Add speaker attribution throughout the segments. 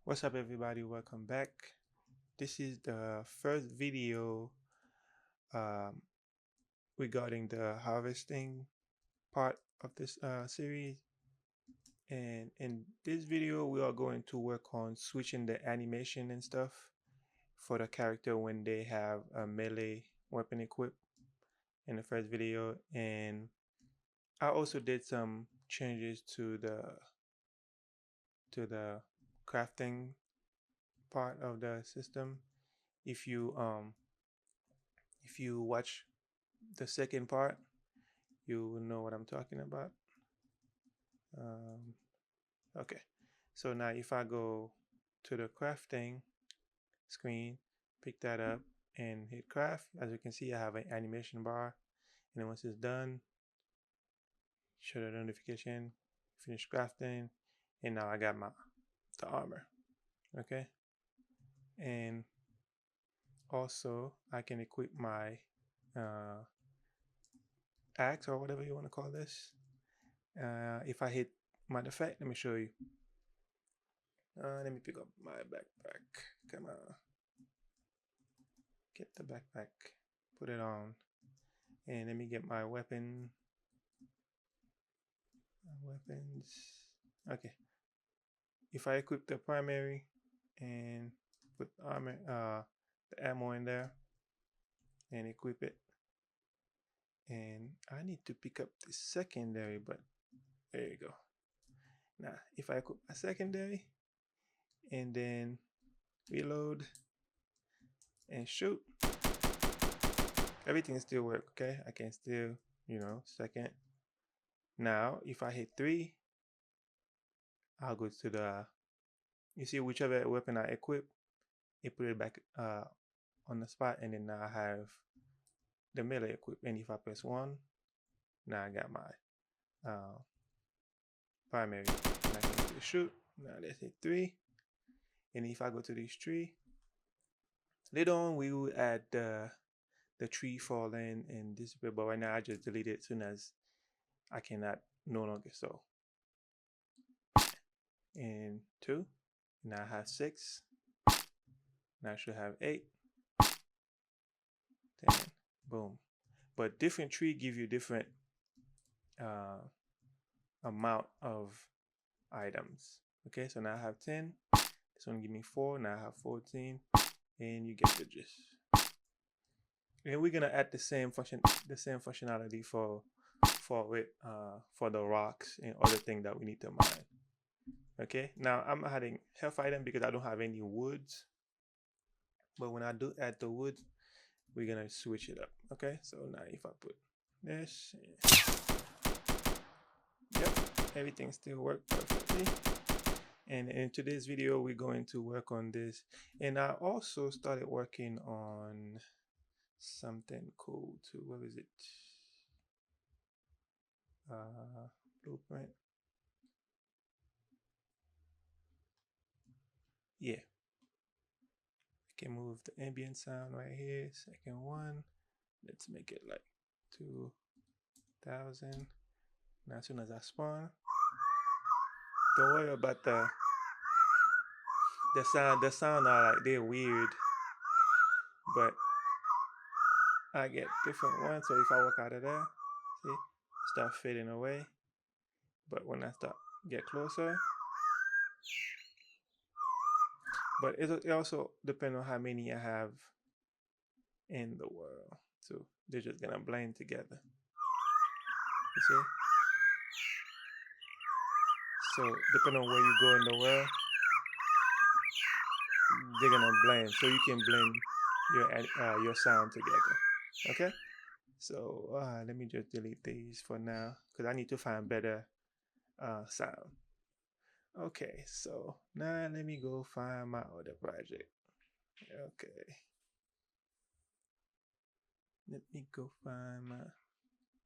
Speaker 1: What's up, everybody? Welcome back. This is the first video um, regarding the harvesting part of this series. And in this video, we are going to work on switching the animation and stuff for the character when they have a melee weapon equipped in the first video. And I also did some changes to the crafting part of the system. If you um if you watch the second part, you will know what I'm talking about. Um, okay, so now if I go to the crafting screen, pick that up and hit craft, as you can see, I have an animation bar. And then once it's done, show the notification, finish crafting, and now I got the armor. Okay, and also I can equip my uh, axe or whatever you want to call this. If I hit, matter of fact, let me show you. Let me pick up my backpack. Come on. Get the backpack. Put it on. And let me get my weapon. Weapons. Okay. If I equip the primary and put armor, the ammo in there and equip it. And I need to pick up the secondary, but there you go. Now, if I equip my secondary and then reload and shoot, everything still work. Okay, I can still, second. Now if I hit 3, I'll go to the, you see, whichever weapon I equip, it put it back on the spot. And then now I have the melee equipped. And if I press 1, now I got my primary, and I can still shoot. Now let's hit 3. And if I go to this tree, later on we will add the tree falling and disappear, but right now I just delete it as soon as I cannot no longer so. And 2, now I have 6, now I should have 8, 10, boom. But different tree give you different amount of items. Okay, so now I have 10, this one give me 4, now I have 14, and you get the gist. And we're gonna add the same functionality for the rocks and other things that we need to mine. Okay, now I'm adding health item because I don't have any woods, but when I do add the wood, we're gonna switch it up. Okay, so now if I put this, yep, everything still works perfectly. And in today's video, we're going to work on this. And I also started working on something cool too. What is it? Blueprint. Yeah. I can move the ambient sound right here. Second one. Let's make it like 2000. Now as soon as I spawn, don't worry about the sound. The sound are like they're weird, but I get different ones. So if I walk out of there, see, start fading away. But when I start get closer, but it also depends on how many I have in the world. So they're just gonna blend together. You see? So depending on where you go in the world, they're gonna blend. So you can blend your sound together. Okay. So let me just delete these for now because I need to find better sound. Okay, so now let me go find my other project. Okay. Let me go find my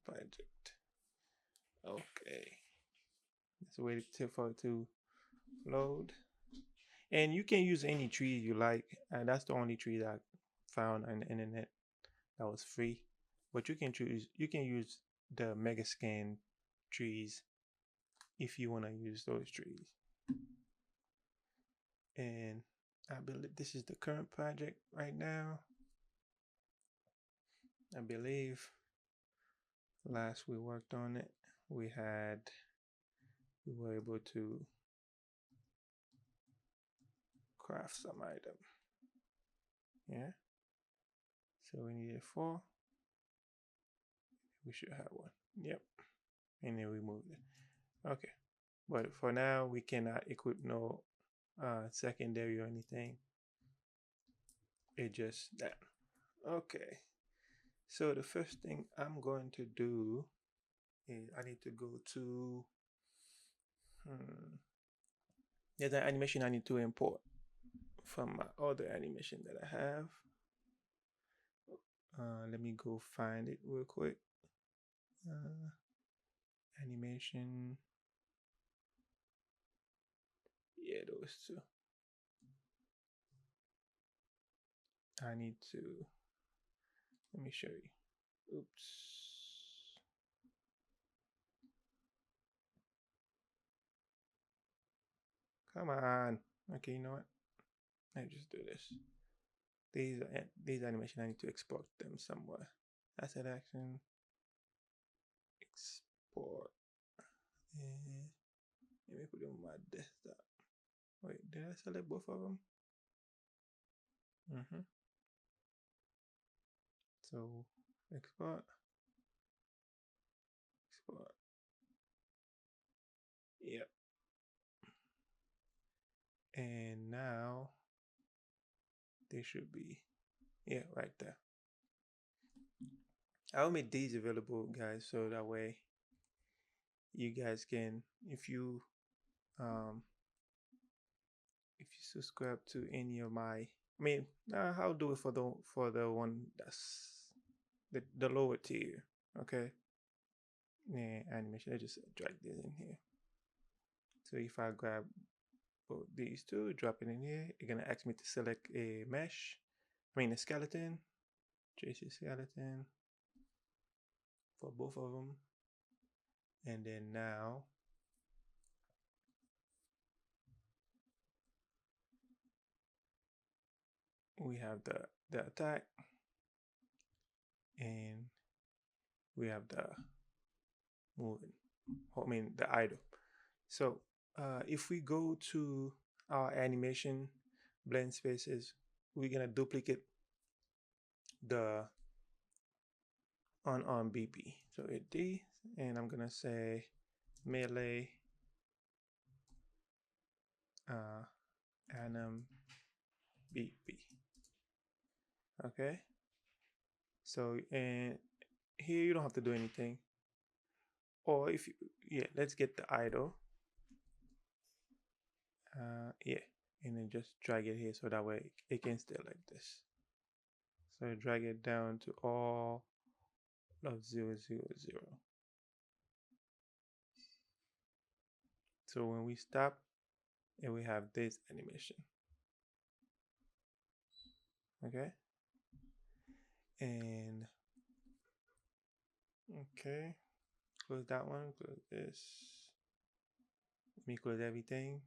Speaker 1: project. Okay. Let's wait for it to load. And you can use any tree you like. And that's the only tree that I found on the internet that was free. But you can use the Megascan trees if you want to use those trees. And I believe this is the current project right now. I believe last we worked on it, we were able to craft some item. Yeah. So we needed 4. We should have 1. Yep. And then we moved it. Okay. But for now, we cannot equip no secondary or anything. It just that. Okay. So the first thing I'm going to do is I need to go to there's an animation I need to import from my other animation that I have. Let me go find it real quick. Animation. Yeah, those 2. I need to. Let me show you. Oops. Come on. Okay, you know what? Let me just do this. These animation, I need to export them somewhere. Asset action. Export. And let me put them on my desktop. Wait, did I select both of them? So export. Export. Yep. And now they should be, yeah, right there. I'll make these available, guys, so that way you guys can, if you subscribe to any of my, I'll do it for the one that's the lower tier. Okay. Yeah, animation. I just drag this in here. So if I grab both these 2, drop it in here, it's gonna ask me to select a mesh. A skeleton. JC skeleton for both of them. And then now we have the attack, and we have the moving. The idle. So if we go to our animation blend spaces, we're gonna duplicate the on BP. So hit D, and I'm gonna say melee anim BP. Okay. So and here you don't have to do anything. Or if you, yeah, let's get the idle. Yeah, and then just drag it here so that way it can stay like this. So drag it down to all of 0, 0, 0. So when we stop, and we have this animation. Okay. And okay, close that one, close this. Let me close everything.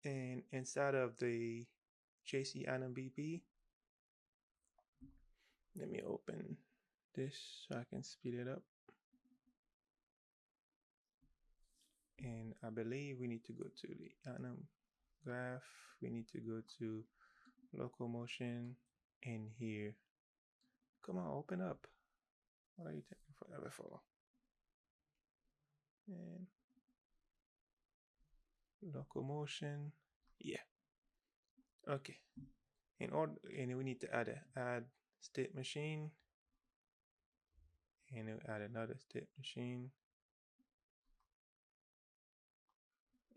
Speaker 1: And inside of the JC Anim BP, let me open this so I can speed it up. And I believe we need to go to the anim graph. We need to go to locomotion, and here. Come on, open up. What are you taking forever for? And locomotion. Yeah. Okay. And we need to add state machine, and we add another state machine.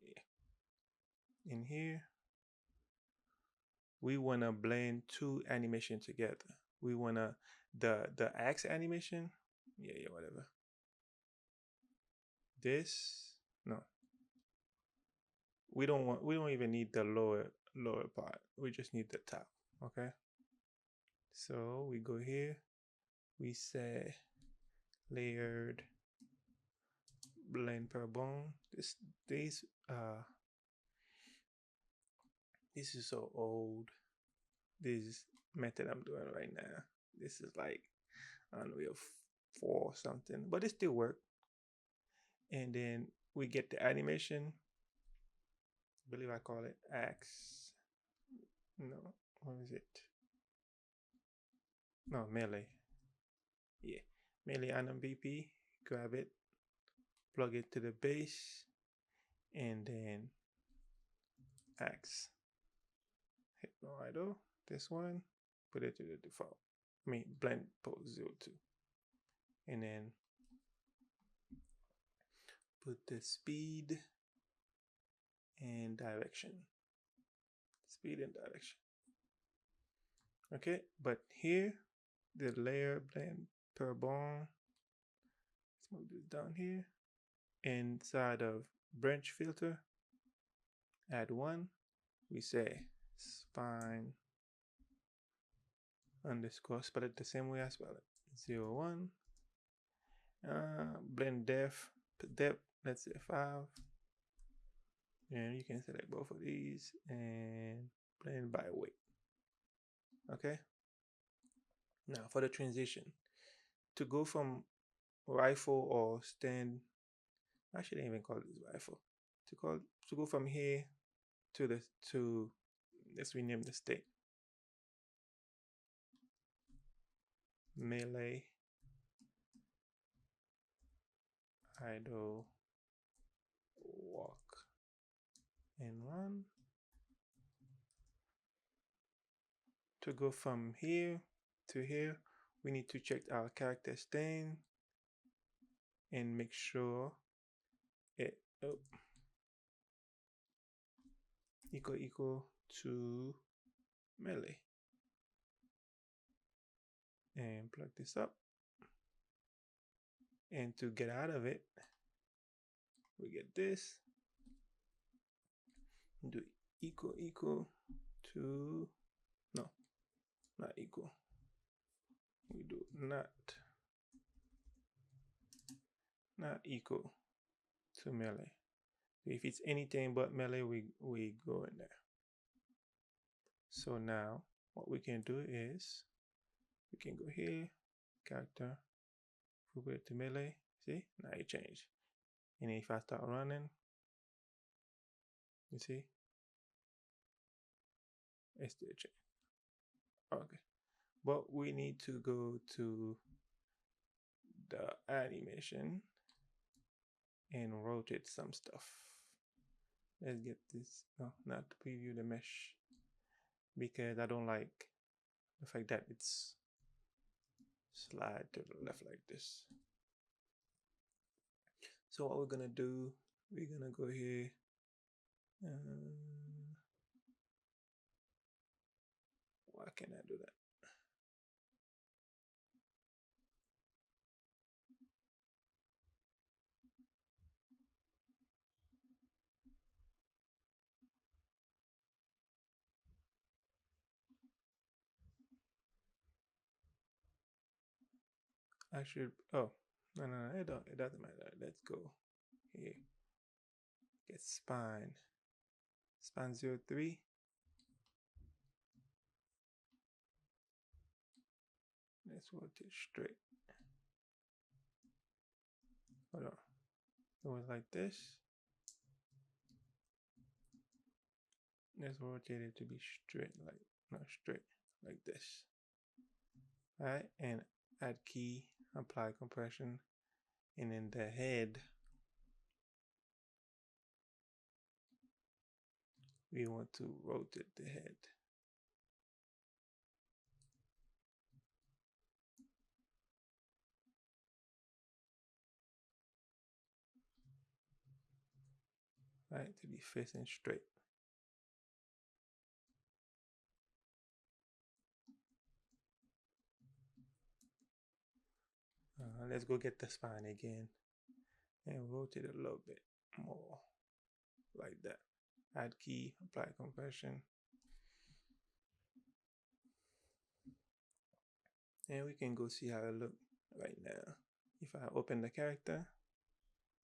Speaker 1: Yeah. In here, we wanna blend 2 animation together. We wanna the axe animation. Yeah, whatever. This no. We don't even need the lower part. We just need the top. Okay. So we go here. We say layered blend per bone. These This is so old. This method I'm doing right now. This is like Unreal 4 or something, but it still work. And then we get the animation. I believe I call it Axe. No, what is it? No, melee. Yeah, melee anim BP. Grab it, plug it to the base, and then Axe. Hit no idle. This one, put it to the default. I mean blend pose 02. And then put the speed and direction. Speed and direction. Okay, but here the layer blend per bone. Let's move this down here. Inside of branch filter, add one. We say spine underscore, spell it the same way I spell it. 01. Blend depth, let's say 5. And you can select both of these and blend by weight. Okay. Now for the transition, to go from rifle or stand, I shouldn't even call this rifle. To go from here to let's rename the state. Melee idle walk and run. To go from here to here, we need to check our character stain and make sure it equal to melee. And plug this up. And to get out of it, we get this. Do equal to, no, not equal. We do not equal to melee. If it's anything but melee, we go in there. So now what we can do is we can go here, character, put it to melee. See, now it changed. And if I start running, you see, it's still changed. Okay, but we need to go to the animation and rotate some stuff. Let's get this, no, not to preview the mesh, because I don't like the fact that it's slide to the left like this. So what we're gonna do, we're gonna go here. Why can't I do that? I should, oh, no, it doesn't matter. Let's go here. Get spine 03. Let's rotate straight. Hold on. It was like this. Let's rotate it to be straight, like not straight, like this. Alright, and add key, apply compression, and in the head, we want to rotate the head. Right, to be facing straight. Let's go get the spine again and rotate it a little bit more, like that. Add key, apply compression. And we can go see how it look right now. If I open the character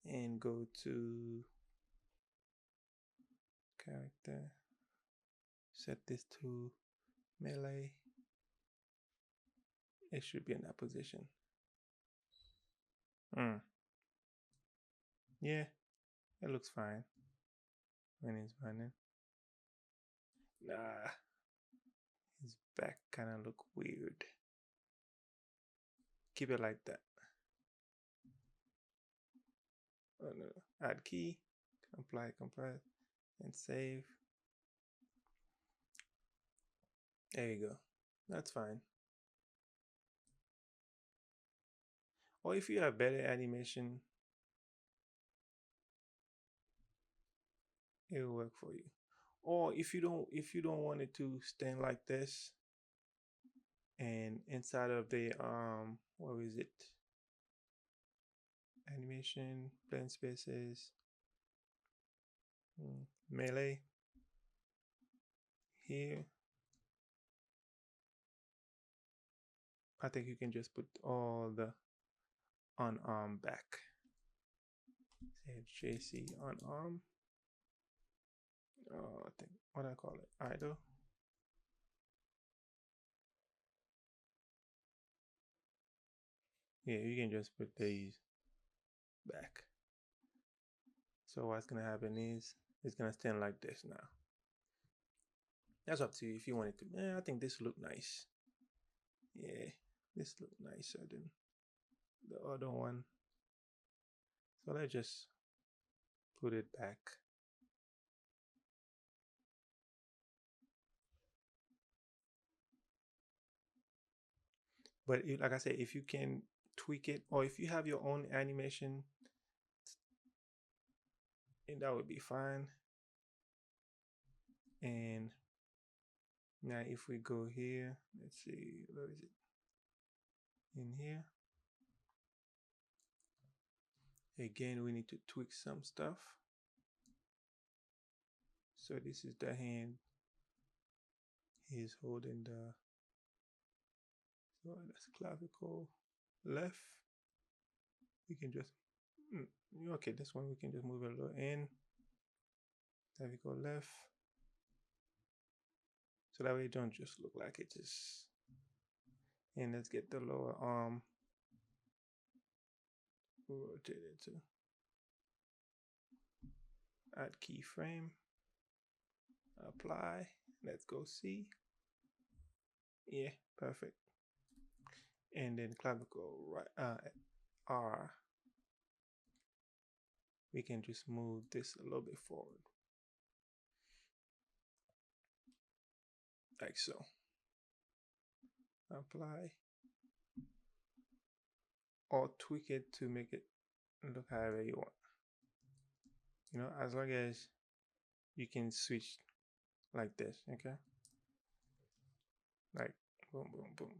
Speaker 1: and go to character, set this to melee. It should be in that position. Yeah, it looks fine when it's running. Nah, his back kind of look weird. Keep it like that. Oh no, add key, comply, and save. There you go. That's fine. Or if you have better animation, it will work for you. Or if you don't want it to stand like this, and inside of the what is it? Animation, blend spaces, melee here. I think you can just put all the on arm back. Say JC on arm. I think what I call it, idle. Yeah, you can just put these back. So what's gonna happen is it's gonna stand like this now. That's up to you if you want it to. I think this look nice. Yeah, this look nicer than the other one. So let's just put it back. But like I said, if you can tweak it, or if you have your own animation, and that would be fine. And now if we go here, let's see, where is it? In here. Again, we need to tweak some stuff. So this is the hand. He's holding the, so that's clavicle left. We can just, okay, this one we can just move a little in. Clavicle left. So that way it don't just look like it just, and let's get the lower arm rotated to add keyframe, apply, let's go see. Yeah, perfect. And then clavicle right, R, we can just move this a little bit forward, like so. Apply, or tweak it to make it look however you want. You know, as long as you can switch like this, okay? Like boom, boom, boom,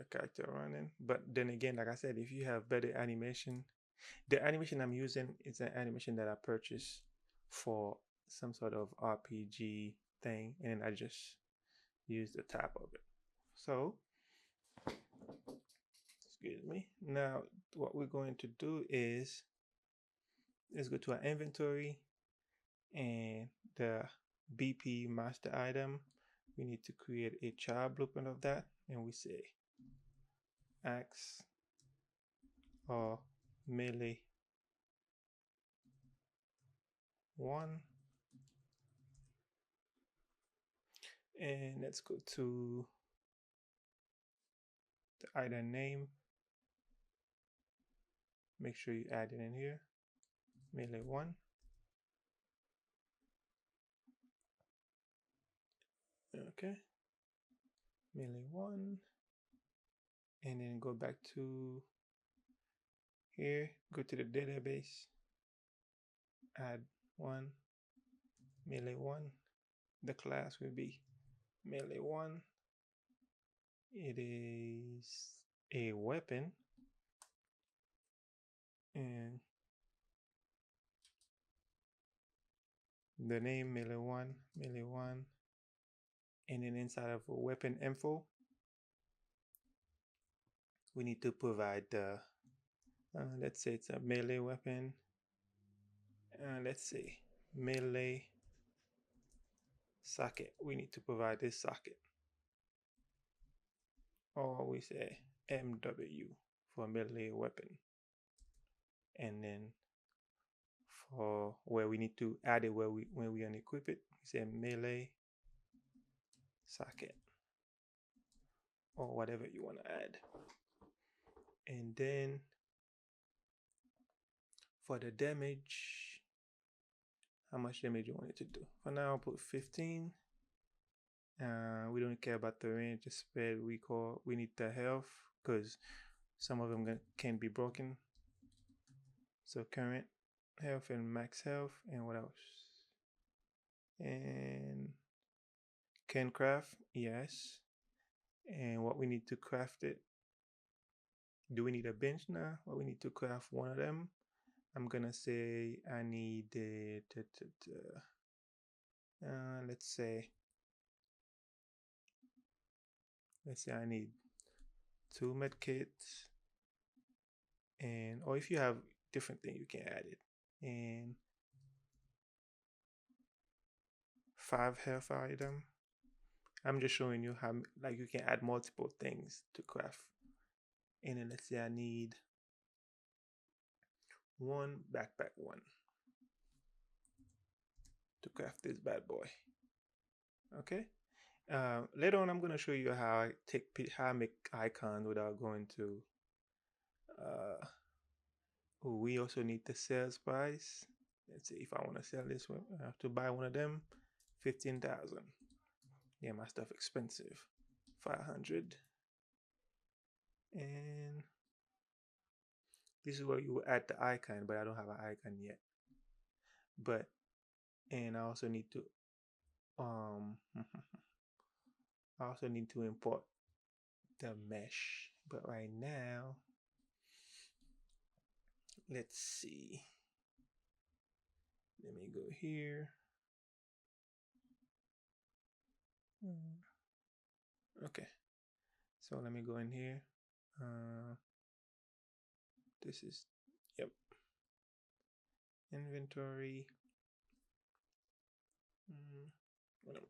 Speaker 1: character running. But then again, like I said, if you have better animation, the animation I'm using is an animation that I purchased for some sort of RPG thing, and I just use the top of it. So, excuse me. Now, what we're going to do is let's go to our inventory, and the BP master item. We need to create a child blueprint of that, and we say axe or melee 1, and let's go to the item name. Make sure you add it in here, melee 1. Okay, melee 1, and then go back to here, go to the database, add 1, melee 1. The class will be melee 1. It is a weapon, and the name melee 1, and then inside of a weapon info, we need to provide the, let's say it's a melee weapon, let's say melee socket. We need to provide this socket, or we say MW for melee weapon, and then for where we need to add it, where we when we unequip it, we say melee socket or whatever you want to add. And then for the damage, how much damage you want it to do. For now, I'll put 15. We don't care about the range, the spread. We need the health because some of them can be broken. So current health and max health, and what else? And can craft, yes. And what we need to craft it. Do we need a bench now? Well, we need to craft one of them. I'm gonna say I need let's say I need 2 med kits, and or if you have different thing you can add it, and 5 health item. I'm just showing you how like you can add multiple things to craft. And then let's say I need 1 backpack 1 to craft this bad boy. Okay. Later on, I'm gonna show you how I make icons without going to. We also need the sales price. Let's see, if I want to sell this one, I have to buy one of them. 15,000. Yeah, my stuff expensive. 500. And this is where you will add the icon, but I don't have an icon yet. And I also need to I also need to import the mesh. But right now, let's see. Let me go here. Okay. So let me go in here. This is, yep. Inventory.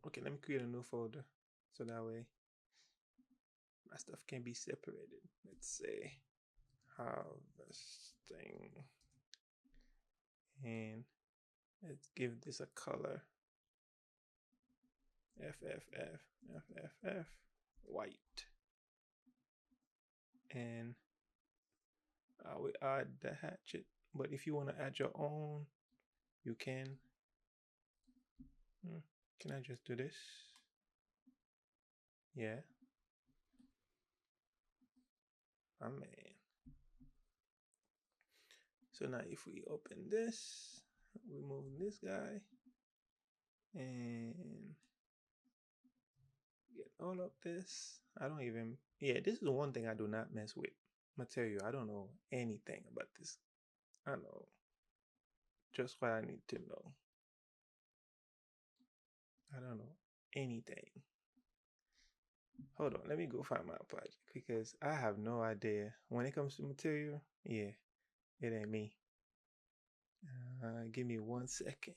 Speaker 1: Okay, let me create a new folder so that way my stuff can be separated. Let's say harvesting, and let's give this a color. FFF white, and I will add the hatchet. But if you want to add your own, you can. Can I just do this? Yeah. Oh man. So now if we open this, we move this guy and get all of this. I don't even, yeah, this is the one thing I do not mess with. Material. I don't know anything about this. I know just what I need to know. I don't know anything. Hold on, let me go find my project because I have no idea. When it comes to material, yeah, it ain't me. Give me 1 second.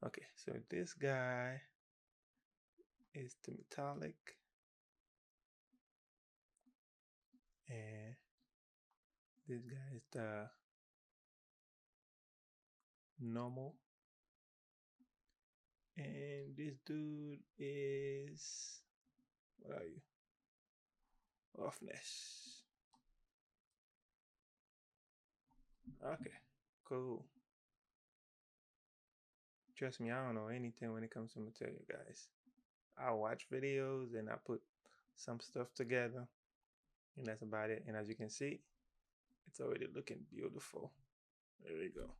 Speaker 1: Okay, so this guy is the metallic, and this guy is the normal, and this dude is, what are you? Roughness. Okay, cool. Trust me, I don't know anything when it comes to material, guys. I watch videos and I put some stuff together, and that's about it. And as you can see, it's already looking beautiful. There we go.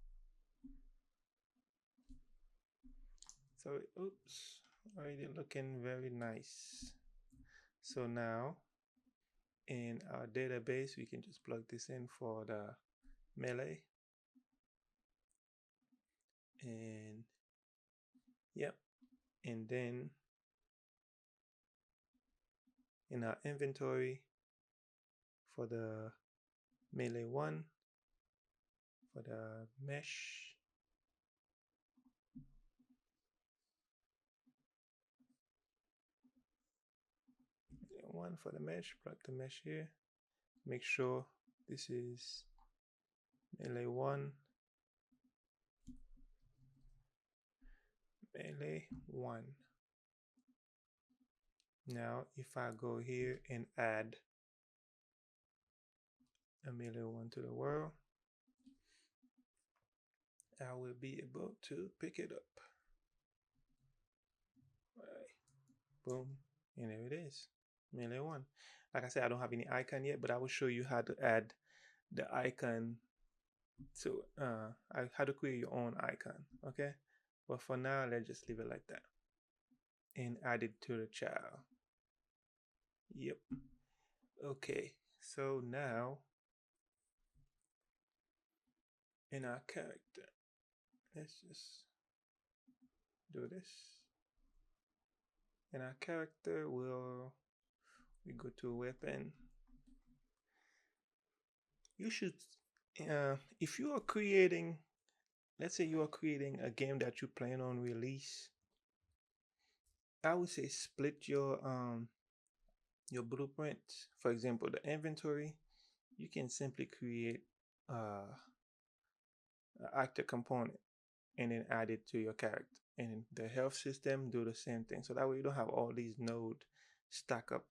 Speaker 1: So, oops, already looking very nice. So now in our database, we can just plug this in for the melee. And yep. And then in our inventory for the melee 1, for the mesh. One for the mesh, plug the mesh here. Make sure this is melee 1, melee 1. Now if I go here and add a melee 1 to the world, I will be able to pick it up. All right. Boom, and there it is, melee 1. Like I said, I don't have any icon yet, but I will show you how to add the icon to how to create your own icon. Okay, but for now, let's just leave it like that and add it to the child. Yep. Okay, so now in our character, let's just do this. In our character, we go to weapon. You should, if you are creating, let's say you are creating a game that you plan on release, I would say split your blueprint. For example, the inventory, you can simply create an actor component and then add it to your character. And the health system, do the same thing. So that way you don't have all these nodes stack up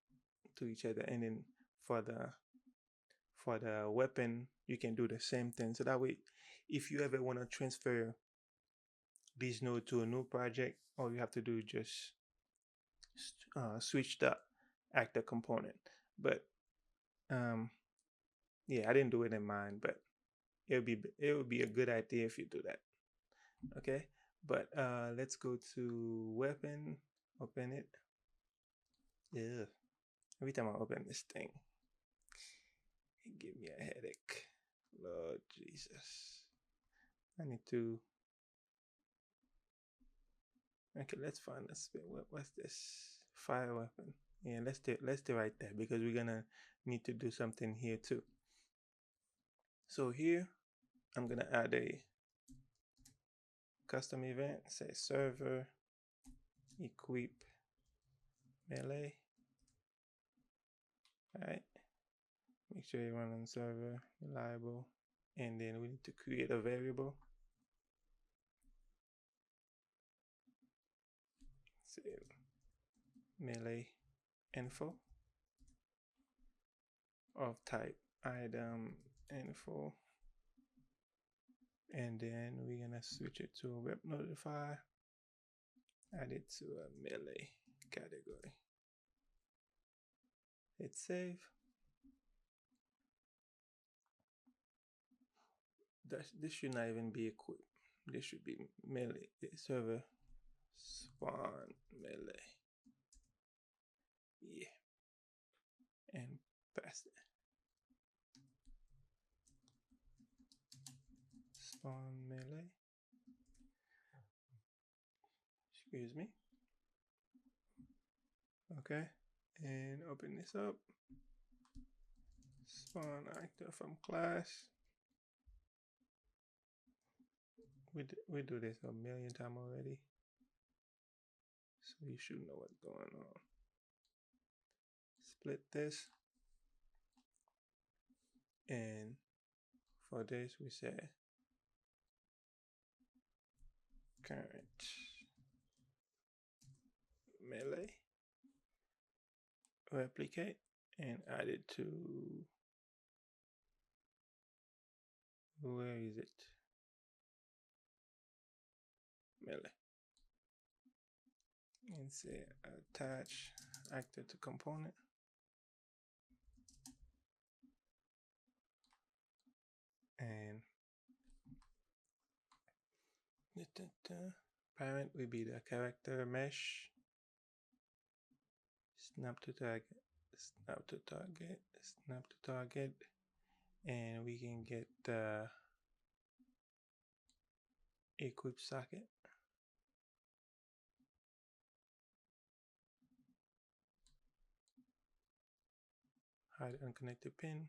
Speaker 1: to each other. And then for the weapon, you can do the same thing. So that way, if you ever want to transfer these nodes to a new project, all you have to do is just switch the actor component. But yeah, I didn't do it in mine, but it would be a good idea if you do that. Okay, but let's go to weapon, open it. Yeah, every time I open this thing, it gives me a headache. Lord Jesus, I need to. Okay, let's find this. What's this? Fire weapon. Yeah, let's stay right there because we're gonna need to do something here too. So here, I'm gonna add a custom event. Say server equip melee. All right. Make sure you run on server reliable, and then we need to create a variable. Say melee info of type item info, and then we're gonna switch it to web notify, add it to a melee category, hit save. This should not even be equipped. This should be melee server spawn melee. Yeah, and pass it. Spawn melee. Excuse me. Okay, and open this up. Spawn actor from class. We do this a million times already, so you should know what's going on. Split this, and for this we say current melee, replicate, and add it to, where is it? Melee, and say attach actor to component, and parent will be the character mesh, snap to target, snap to target, snap to target, and we can get the equip socket. Hide unconnected pin.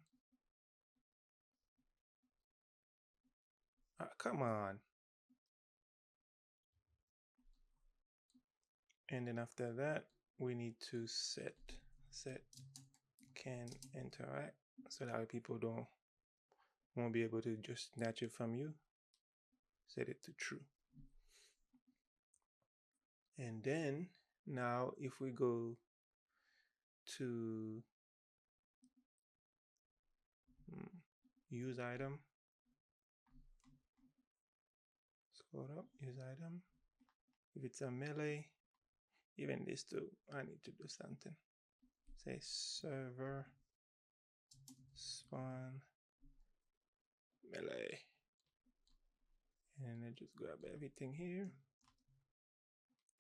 Speaker 1: Come on. And then after that, we need to set can interact, so that people won't be able to just snatch it from you. Set it to true. And then now if we go to use item, scroll up, use item. If it's a melee, even this too, I need to do something. Say server spawn melee. And then just grab everything here.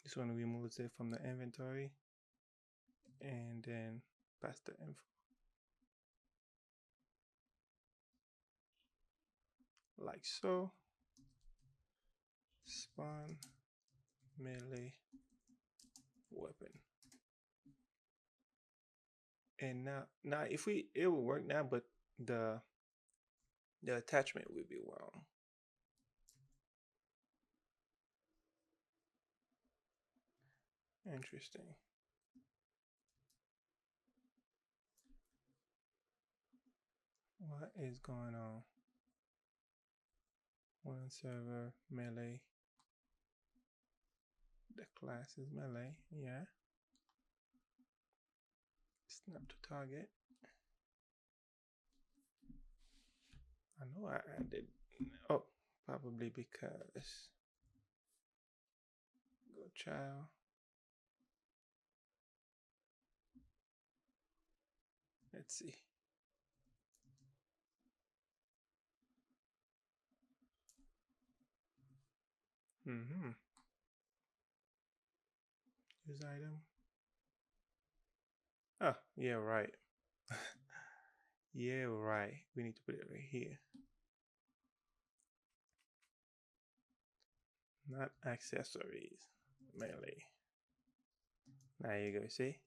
Speaker 1: This one removes it from the inventory. And then pass the info. Like so. Spawn melee weapon. And now if it will work now, but the attachment will be wrong. Interesting. What is going on? One server melee. The class is melee, yeah. Snap to target. I know I added. Oh, probably because go child. Let's see. Use item. Oh, yeah, right. Yeah, right. We need to put it right here. Not accessories. Melee. There you go, see?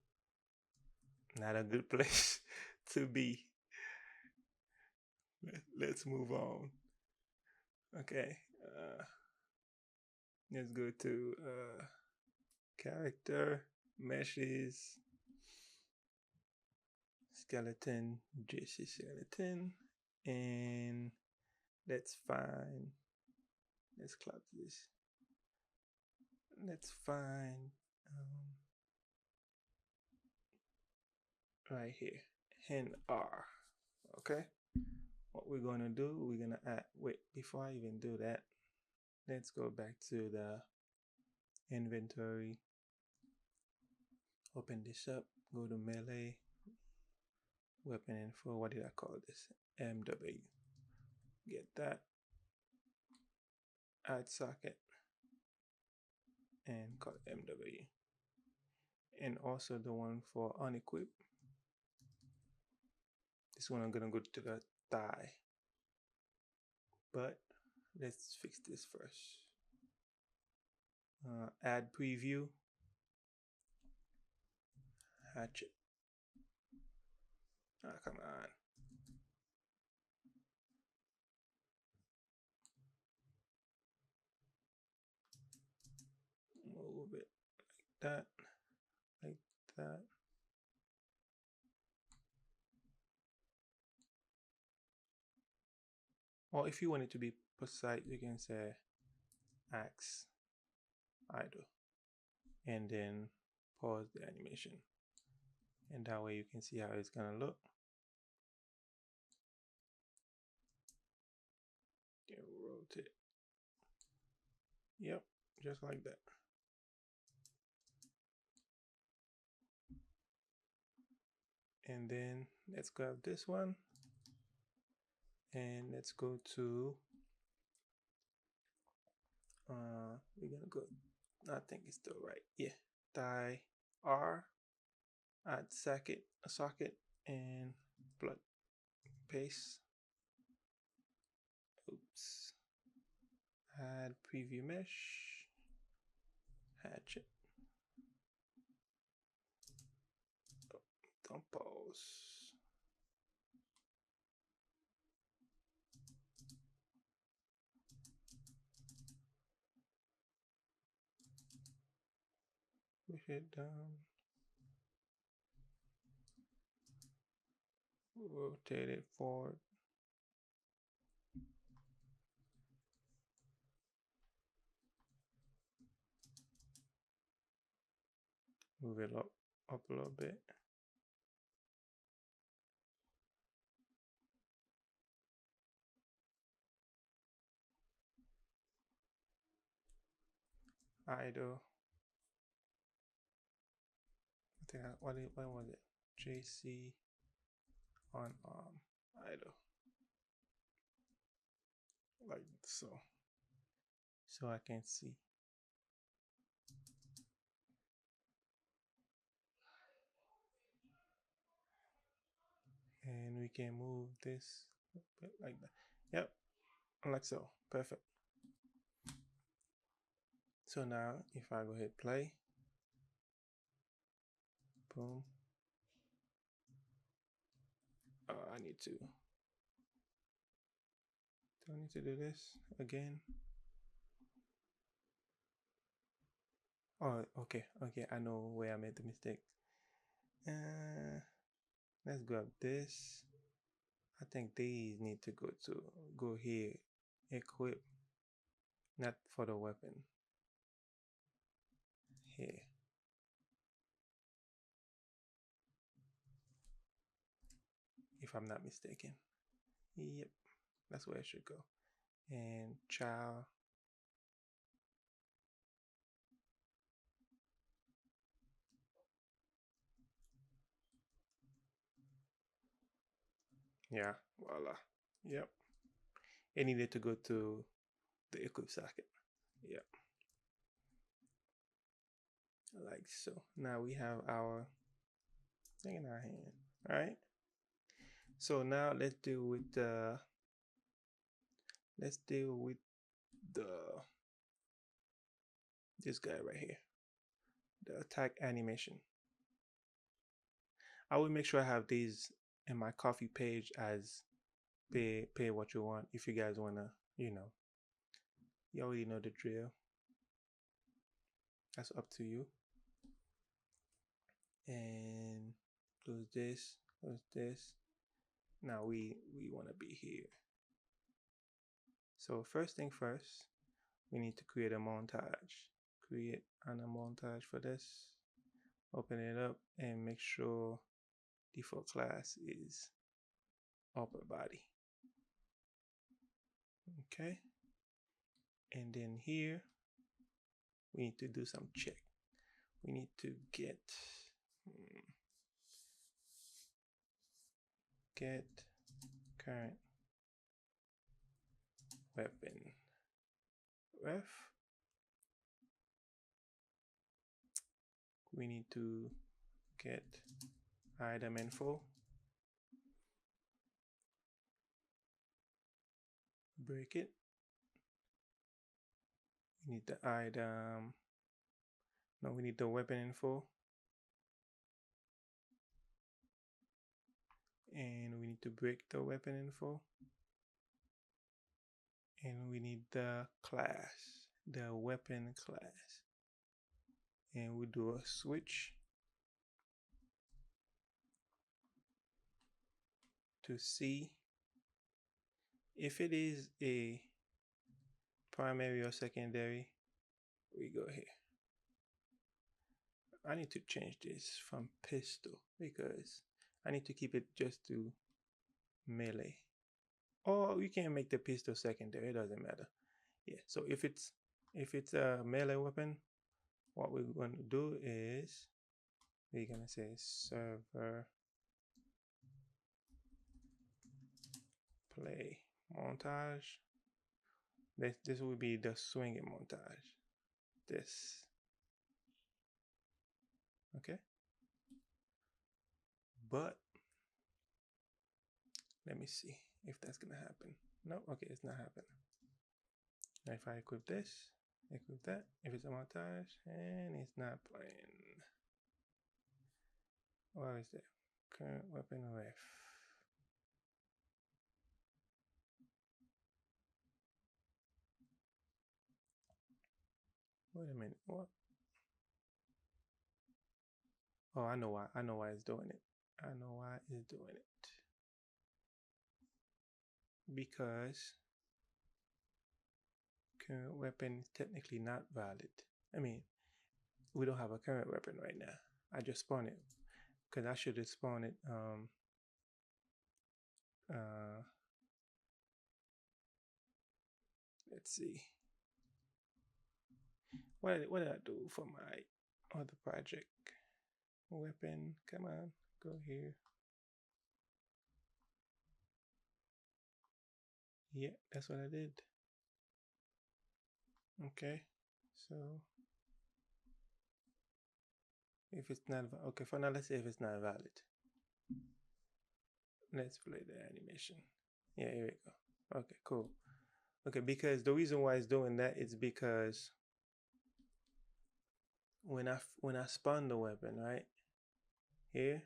Speaker 1: Not a good place to be. Let's move on. Okay. Let's go to character, meshes, skeleton, JC skeleton, and let's close this. Let's find right here, NR. Okay. What we're gonna do, we're gonna add, wait, before I even do that, let's go back to the inventory, open this up, go to melee, weapon info, what did I call this? MW. Get that, add socket, and call it MW. And also the one for unequip. This one I'm gonna go to the thigh. But let's fix this first. Add preview, hatchet. Come on. Move it like that, like that. Or if you want it to be precise, you can say axe idle and then pause the animation. And that way you can see how it's gonna look. Rotate. Yep, just like that. And then let's grab this one and let's go to we're gonna go, I think it's still right, yeah, thigh R, add a socket and plug, paste, oops, add preview mesh, hatchet, oh, don't pause, push it down, rotate it forward. Move it up a little bit. Idle. I think what was it? JC on idle. Like so. So I can see. And we can move this a bit like that. Yep, like so. Perfect. So now if I go ahead play, boom. I need to. Do I need to do this again? Oh, okay. I know where I made the mistake. Let's grab this. I think these need to go here. Equip, not for the weapon. Here. If I'm not mistaken. Yep, that's where it should go. And child. Yeah, voila. Yep. It needed to go to the equip socket. Yep. Like so. Now we have our thing in our hand. Alright. So now let's deal with the this guy right here. The attack animation. I will make sure I have these in my coffee page as pay what you want. If you guys wanna, you already know the drill. That's up to you. And close this. Now we wanna be here. So first thing first, we need to create a montage. Create a montage for this. Open it up and make sure default class is upper body. Okay. And then here, we need to do some check. We need to get current weapon ref. We need to get item info, break it. We need the item. No, we need the weapon info. And we need to break the weapon info. And we need the class, the weapon class. And we do a switch to see if it is a primary or secondary. We go here. I need to change this from pistol because I need to keep it just to melee. Or we can make the pistol secondary, it doesn't matter. Yeah, so if it's a melee weapon, what we're going to do is we're going to say server play montage. This will be the swinging montage. This. Okay. But let me see if that's gonna happen. No, okay, it's not happening. Now if I equip this, equip that, if it's a montage, and it's not playing. Where is that? Current weapon ref. Wait a minute, what? Oh, I know why. I know why it's doing it. I know why it's doing it. Because current weapon is technically not valid. I mean, we don't have a current weapon right now. I just spawned it because I should have spawned it. Uh, let's see. What did I do for my other project? Weapon, come on, go here. Yeah, that's what I did. Okay, so if it's not okay, for now, let's say if it's not valid. Let's play the animation. Yeah, here we go. Okay, cool. Okay, because the reason why it's doing that is because when I spawn the weapon right here,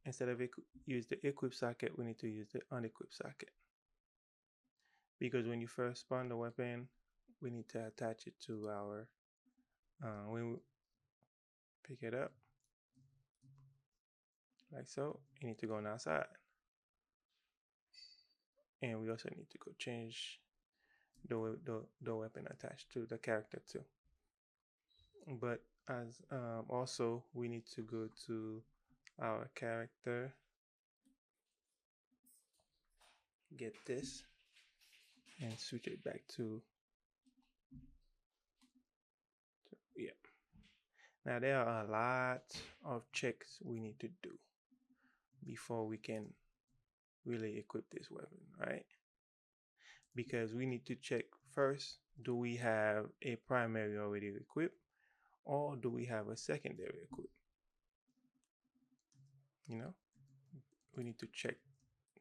Speaker 1: instead of use the equip socket, we need to use the unequip socket. Because when you first spawn the weapon, we need to attach it to our when we pick it up like so. You need to go on outside, and we also need to go change the weapon attached to the character too. But as also we need to go to our character, get this, and switch it back to yeah. Now there are a lot of checks we need to do before we can really equip this weapon, right? Because we need to check first, do we have a primary already equipped, or do we have a secondary equipped? You know, we need to check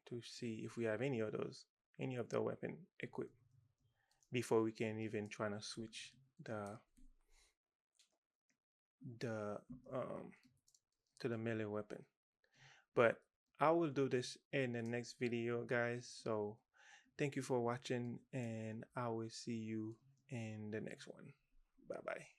Speaker 1: to see if we have any of the weapon equipped before we can even try to switch the to the melee weapon. But I will do this in the next video, guys. So thank you for watching, and I will see you in the next one. Bye bye.